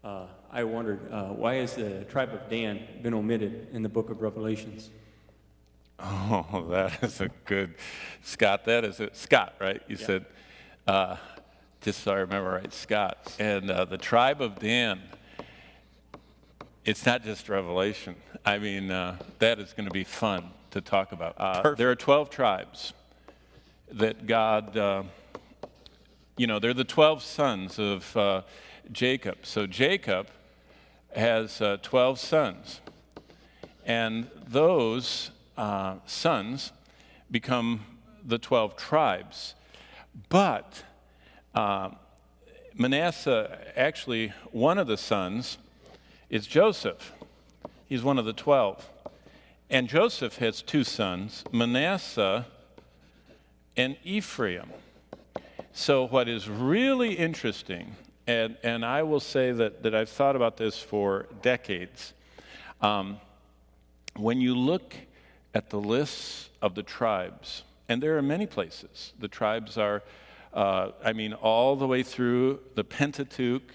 I wondered, why has the tribe of Dan been omitted in the book of Revelations? Oh, that is a good, Scott, that is it. Scott, right? You said, just so I remember right, Scott. And the tribe of Dan, it's not just Revelation. I mean, that is going to be fun to talk about. There are 12 tribes that God, they're the 12 sons of Jacob. So Jacob has 12 sons. And those sons become the 12 tribes. But Manasseh, actually, one of the sons is Joseph. He's one of the 12. And Joseph has two sons, Manasseh and Ephraim. So what is really interesting, and I will say that I've thought about this for decades, when you look at the lists of the tribes, and there are many places, the tribes are, all the way through the Pentateuch,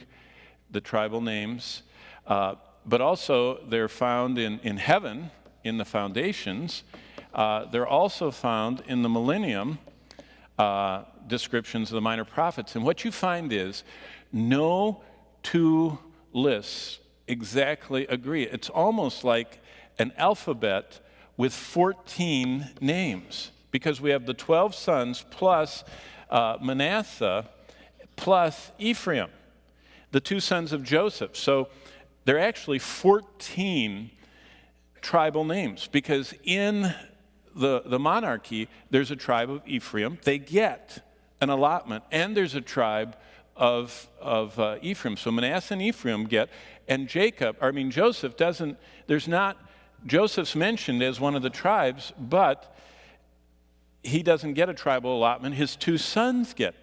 the tribal names, but also they're found in heaven, in the foundations. They're also found in the millennium descriptions of the minor prophets. And what you find is no two lists exactly agree. It's almost like an alphabet with 14 names, because we have the 12 sons plus Manasseh plus Ephraim, the two sons of Joseph. So there are actually 14 tribal names, because in the monarchy, there's a tribe of Ephraim. They get an allotment, and there's a tribe of Ephraim. So Manasseh and Ephraim get, and Joseph doesn't, Joseph's mentioned as one of the tribes, but he doesn't get a tribal allotment. His two sons get.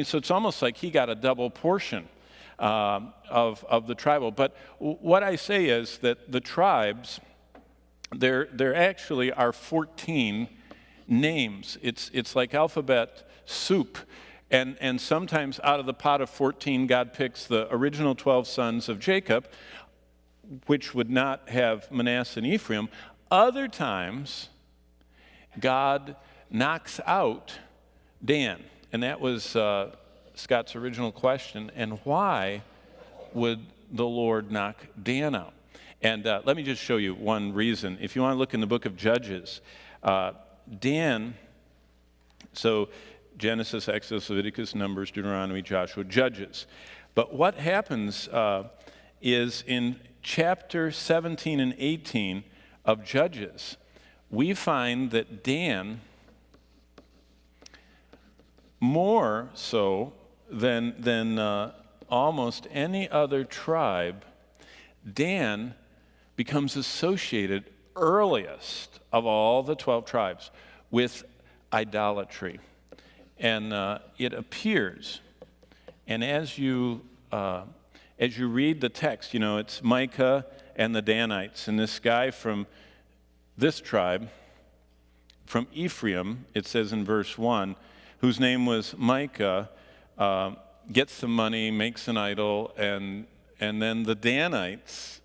So it's almost like he got a double portion of the tribal. But what I say is that the tribes, there actually are 14 names. It's like alphabet soup. And sometimes out of the pot of 14, God picks the original 12 sons of Jacob, which would not have Manasseh and Ephraim. Other times, God knocks out Dan. And that was Scott's original question. And why would the Lord knock Dan out? And let me just show you one reason. If you want to look in the book of Judges, Dan, so Genesis, Exodus, Leviticus, Numbers, Deuteronomy, Joshua, Judges. But what happens is in chapter 17 and 18 of Judges, we find that Dan, more so than almost any other tribe, Dan becomes associated earliest of all the 12 tribes with idolatry. And it appears, and as you read the text, it's Micah and the Danites, and this guy from this tribe, from Ephraim, it says in verse 1, whose name was Micah, gets some money, makes an idol, and then the Danites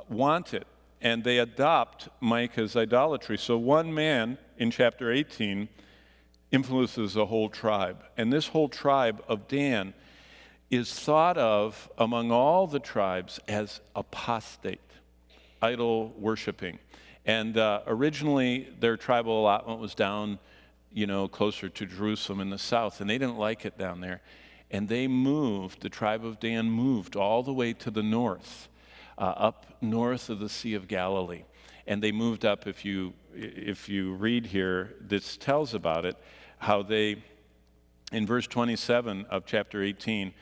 want it, and they adopt Micah's idolatry. So one man in chapter 18 influences a whole tribe, and this whole tribe of Dan is thought of among all the tribes as apostate, idol worshiping. And originally their tribal allotment was down, closer to Jerusalem in the south, and they didn't like it down there. And they moved, the tribe of Dan moved all the way to the north, up north of the Sea of Galilee. And they moved up, if you read here, this tells about it, how they, in verse 27 of chapter 18,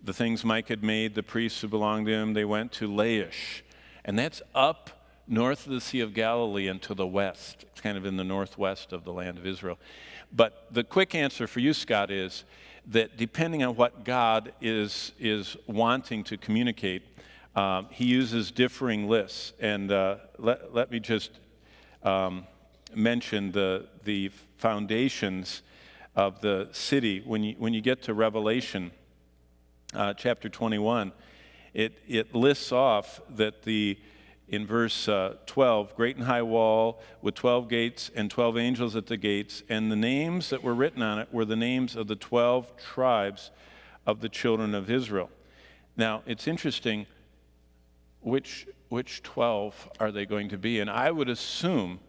the things Micah had made, the priests who belonged to him, they went to Laish. And that's up north of the Sea of Galilee and to the west. It's kind of in the northwest of the land of Israel. But the quick answer for you, Scott, is that depending on what God is wanting to communicate, he uses differing lists. And let me just mention the foundations of the city. When you get to Revelation chapter 21, it lists off that in verse 12, great and high wall with 12 gates and 12 angels at the gates, and the names that were written on it were the names of the 12 tribes of the children of Israel. Now, it's interesting, which 12 are they going to be? And I would assume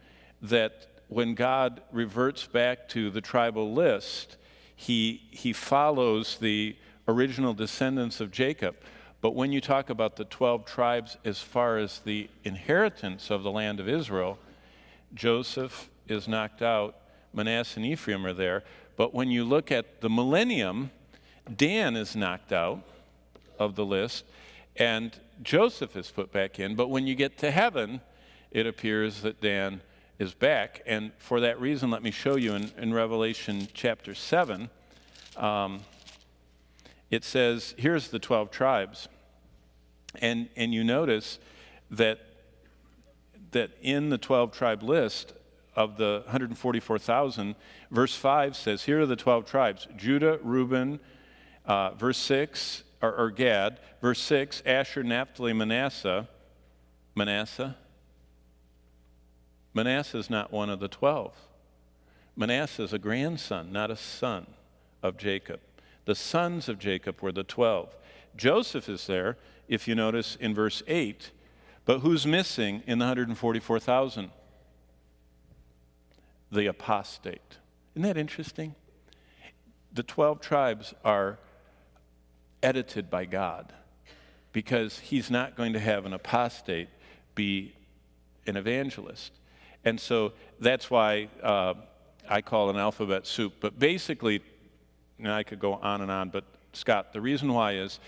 that when God reverts back to the tribal list, he follows the original descendants of Jacob. But when you talk about the 12 tribes as far as the inheritance of the land of Israel, Joseph is knocked out, Manasseh and Ephraim are there. But when you look at the millennium, Dan is knocked out of the list, and Joseph is put back in. But when you get to heaven, it appears that Dan is back. And for that reason, let me show you in Revelation chapter 7, it says, here's the 12 tribes. And you notice that in the 12 tribe list of the 144,000, verse 5 says, here are the 12 tribes: Judah, Reuben, verse 6, or Gad, verse 6, Asher, Naphtali, Manasseh. Manasseh is not one of the 12. Manasseh is a grandson, not a son of Jacob. The sons of Jacob were the 12. Joseph is there, if you notice in verse 8, but who's missing in the 144,000? The apostate. Isn't that interesting? The 12 tribes are edited by God because he's not going to have an apostate be an evangelist. And so that's why I call it an alphabet soup. But basically, and I could go on and on, but Scott, the reason why is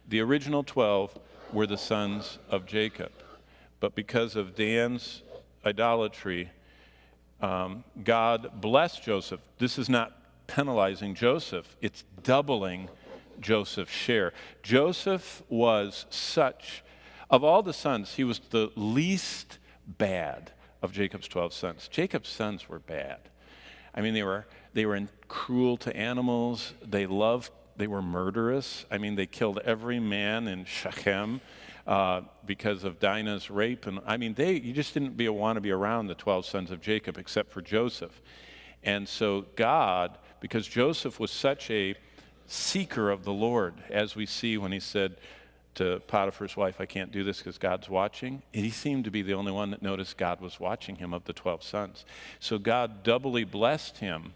the original 12 were the sons of Jacob. But because of Dan's idolatry, God blessed Joseph. This is not penalizing Joseph, it's doubling Joseph's share. Joseph was of all the sons, he was the least bad of Jacob's 12 sons. Jacob's sons were bad. I mean, they were cruel to animals. They were murderous. I mean, they killed every man in Shechem because of Dinah's rape. And I mean, you just didn't want to be around the 12 sons of Jacob except for Joseph. And so God, because Joseph was such a seeker of the Lord, as we see when he said to Potiphar's wife, I can't do this because God's watching. He seemed to be the only one that noticed God was watching him of the 12 sons. So God doubly blessed him.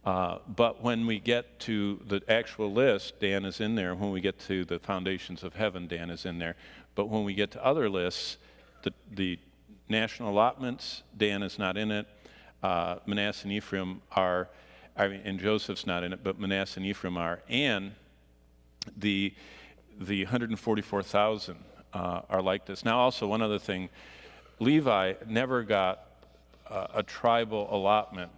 But when we get to the actual list, Dan is in there. When we get to the foundations of heaven, Dan is in there. But when we get to other lists, the national allotments, Dan is not in it. Manasseh and Ephraim are, and Joseph's not in it, but Manasseh and Ephraim are. And the 144,000 are like this. Now, also, one other thing, Levi never got a tribal allotment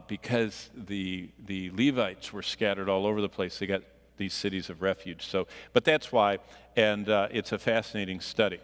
because the Levites were scattered all over the place. They got these cities of refuge. So, but that's why, and it's a fascinating study.